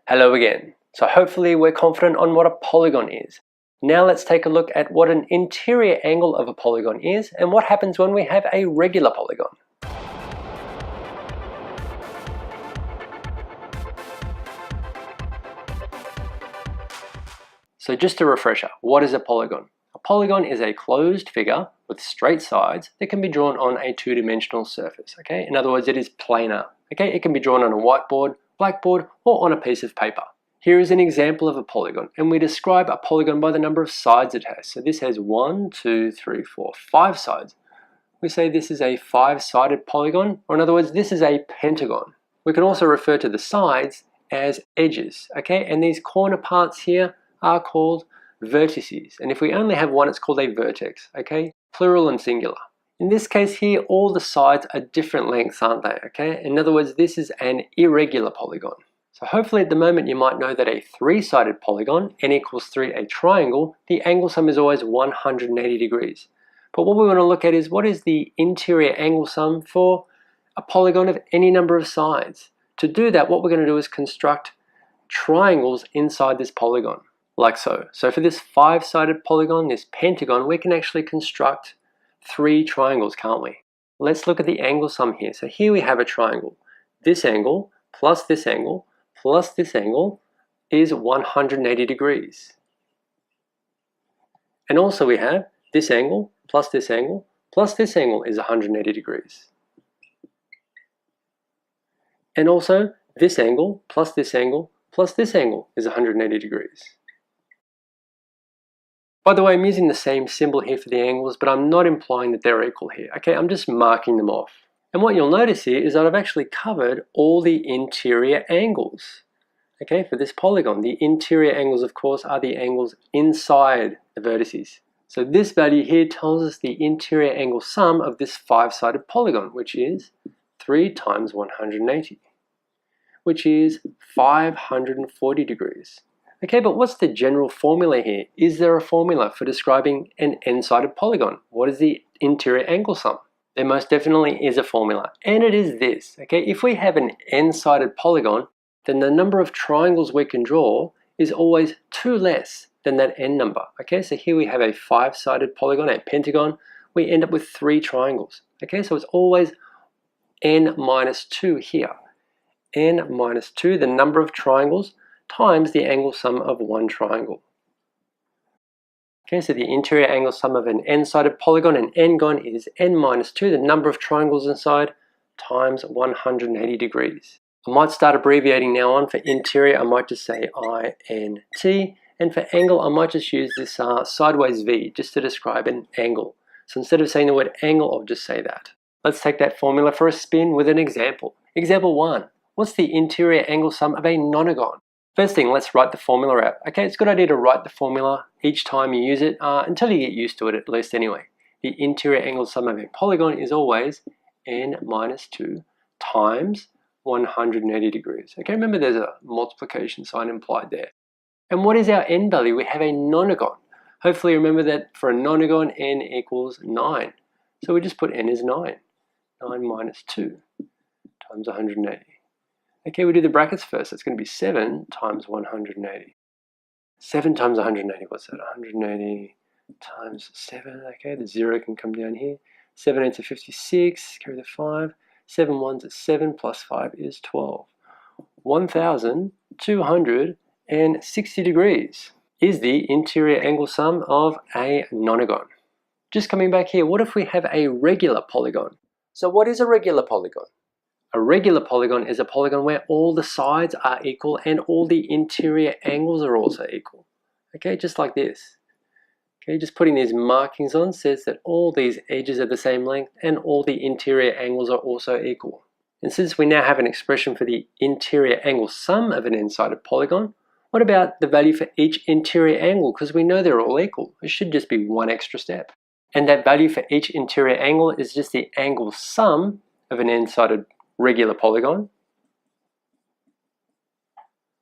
Hello again. So hopefully we're confident on what a polygon is. Now let's take a look at what an interior angle of a polygon is and what happens when we have a regular polygon. So just a refresher, what is a polygon? A polygon is a closed figure with straight sides that can be drawn on a two-dimensional surface. Okay, in other words, it is planar. Okay, it can be drawn on a whiteboard, blackboard, or on a piece of paper. Here is an example of a polygon, and we describe a polygon by the number of sides it has. So this has 1, 2, 3, 4, 5 sides. We say this is a 5-sided polygon, or in other words, this is a pentagon. We can also refer to the sides as edges, okay? And these corner parts here are called vertices. And if we only have one, it's called a vertex, okay? Plural and singular. In this case here, all the sides are different lengths, aren't they, okay? In other words, this is an irregular polygon. So hopefully at the moment you might know that a 3-sided polygon, n equals 3, a triangle, the angle sum is always 180 degrees. But what we want to look at is what is the interior angle sum for a polygon of any number of sides. To do that, what we're going to do is construct triangles inside this polygon, like so. So for this 5-sided polygon, this pentagon, we can actually construct 3 triangles, can't we? Let's look at the angle sum here. So here we have a triangle. This angle plus this angle plus this angle is 180 degrees. And also we have this angle plus this angle plus this angle is 180 degrees. And also this angle plus this angle plus this angle is 180 degrees. By the way, I'm using the same symbol here for the angles, but I'm not implying that they're equal here. Okay, I'm just marking them off. And what you'll notice here is that I've actually covered all the interior angles. Okay, for this polygon, the interior angles, of course, are the angles inside the vertices. So this value here tells us the interior angle sum of this 5-sided polygon, which is 3 times 180, which is 540 degrees. Okay, but what's the general formula here? Is there a formula for describing an n-sided polygon? What is the interior angle sum? There most definitely is a formula, and it is this. Okay, if we have an n-sided polygon, then the number of triangles we can draw is always 2 less than that n number. Okay, so here we have a 5-sided polygon, a pentagon. We end up with 3 triangles. Okay, so it's always n minus 2 here. N minus 2, the number of triangles, times the angle sum of one triangle. Okay, so the interior angle sum of an n-sided polygon, an n-gon, is n minus 2, the number of triangles inside, times 180 degrees. I might start abbreviating now on. For interior, I might just say INT, and for angle, I might just use this sideways V, just to describe an angle. So instead of saying the word angle, I'll just say that. Let's take that formula for a spin with an example. Example 1. What's the interior angle sum of a nonagon? First thing, let's write the formula out. Okay, it's a good idea to write the formula each time you use it, until you get used to it at least anyway. The interior angle sum of a polygon is always n minus 2 times 180 degrees. Okay, remember there's a multiplication sign implied there. And what is our n value? We have a nonagon. Hopefully remember that for a nonagon, n equals 9. So we just put n as 9. 9 minus 2 times 180. Okay, we do the brackets first. It's going to be 7 times 180. 7 times 180, what's that? 180 times 7. Okay, the 0 can come down here. 7 8s are 56, carry the 5. 7 1s are 7, plus 5 is 12. 1,260 degrees is the interior angle sum of a nonagon. Just coming back here, what if we have a regular polygon? So what is a regular polygon? A regular polygon is a polygon where all the sides are equal and all the interior angles are also equal. Okay, just like this. Okay, just putting these markings on says that all these edges are the same length and all the interior angles are also equal. And since we now have an expression for the interior angle sum of an n-sided polygon, what about the value for each interior angle? Because we know they're all equal. It should just be one extra step. And that value for each interior angle is just the angle sum of an n-sided regular polygon,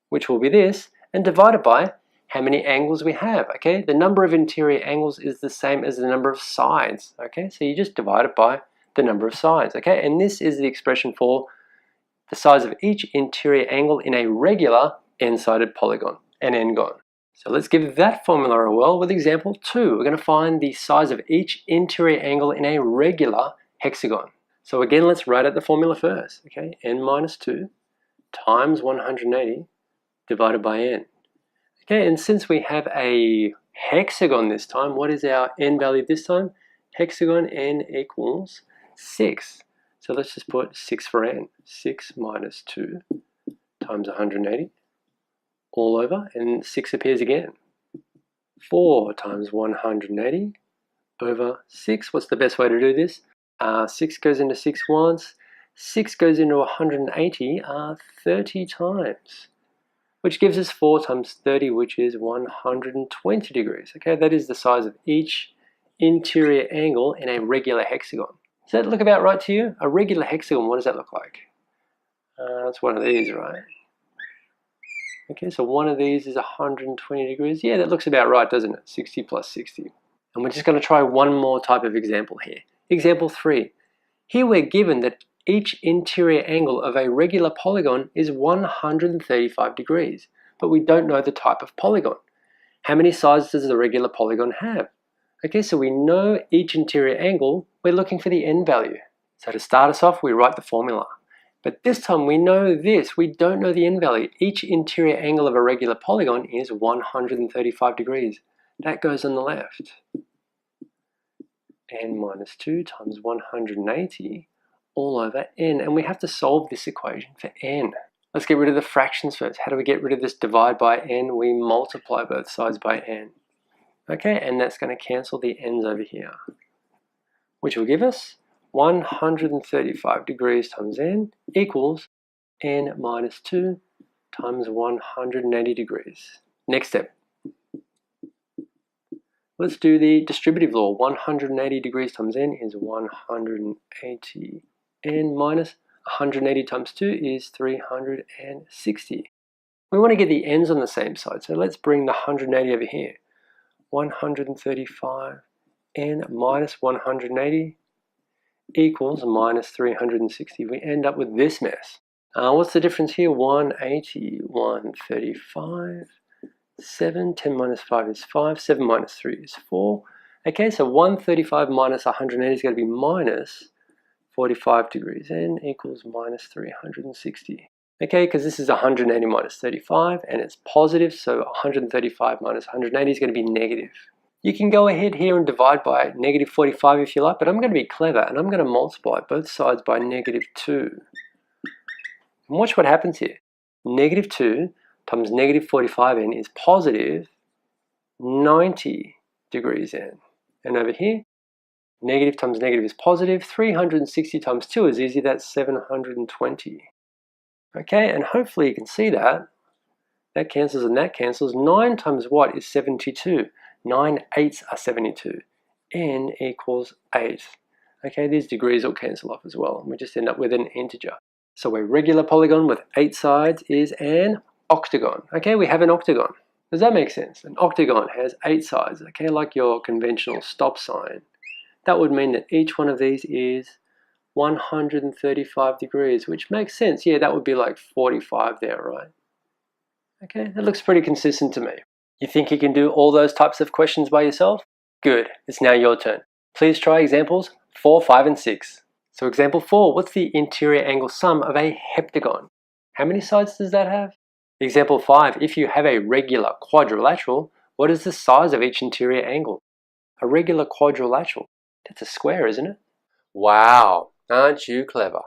which will be this, and divided by how many angles we have. Okay, the number of interior angles is the same as the number of sides. Okay, so you just divide it by the number of sides. Okay, and this is the expression for the size of each interior angle in a regular n-sided polygon, an n-gon. So let's give that formula a whirl with example 2. We're going to find the size of each interior angle in a regular hexagon. So again, let's write out the formula first. Okay, n minus 2 times 180 divided by n. Okay, and since we have a hexagon this time, what is our n value this time? Hexagon n equals 6. So let's just put 6 for n. 6 minus 2 times 180 all over, and 6 appears again. 4 times 180 over 6. What's the best way to do this? 6 goes into 6 once. 6 goes into 180 30 times, which gives us 4 times 30, which is 120 degrees. Okay, that is the size of each interior angle in a regular hexagon. Does that look about right to you? A regular hexagon, what does that look like? It's one of these, right? Okay, so one of these is 120 degrees. Yeah, that looks about right, doesn't it? 60 plus 60. And we're just going to try one more type of example here. Example 3. Here we're given that each interior angle of a regular polygon is 135 degrees, but we don't know the type of polygon. How many sides does the regular polygon have? Okay, so we know each interior angle, we're looking for the n value. So to start us off, we write the formula. But this time we know this, we don't know the n value. Each interior angle of a regular polygon is 135 degrees. That goes on the left. N minus 2 times 180 all over n. And we have to solve this equation for n. Let's get rid of the fractions first. How do we get rid of this divide by n? We multiply both sides by n. Okay, and that's going to cancel the n's over here, which will give us 135 degrees times n equals n minus 2 times 180 degrees. Next step. Let's do the distributive law. 180 degrees times n is 180 n minus 180 times 2 is 360. We want to get the n's on the same side, so let's bring the 180 over here. 135 n minus 180 equals minus 360. We end up with this mess. What's the difference here? 180, 135, 7, 10 minus 5 is 5, 7 minus 3 is 4. Okay, so 135 minus 180 is going to be minus 45 degrees. N equals minus 360. Okay, because this is 180 minus 35 and it's positive, so 135 minus 180 is going to be negative. You can go ahead here and divide by negative 45 if you like, but I'm going to be clever and I'm going to multiply both sides by negative 2. And watch what happens here. Negative 2 times negative 45n is positive 90 degrees n. And over here, negative times negative is positive. 360 times 2 is easy, that's 720. Okay, and hopefully you can see that. That cancels and that cancels. 9 times what is 72? 9 eighths are 72. N equals 8. Okay, these degrees will cancel off as well. And we just end up with an integer. So a regular polygon with 8 sides is an octagon. Okay, we have an octagon. Does that make sense? An octagon has 8 sides, okay, like your conventional stop sign. That would mean that each one of these is 135 degrees, which makes sense. Yeah, that would be like 45 there, right? Okay, that looks pretty consistent to me. You think you can do all those types of questions by yourself? Good, it's now your turn. Please try examples 4, 5, and 6. So example 4, what's the interior angle sum of a heptagon? How many sides does that have? Example 5, if you have a regular quadrilateral, what is the size of each interior angle? A regular quadrilateral, that's a square, isn't it? Wow, aren't you clever?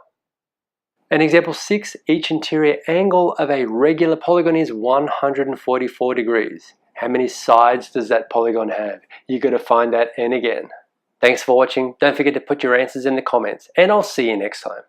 And example 6, each interior angle of a regular polygon is 144 degrees. How many sides does that polygon have? You got to find that n again. Thanks for watching. Don't forget to put your answers in the comments, and I'll see you next time.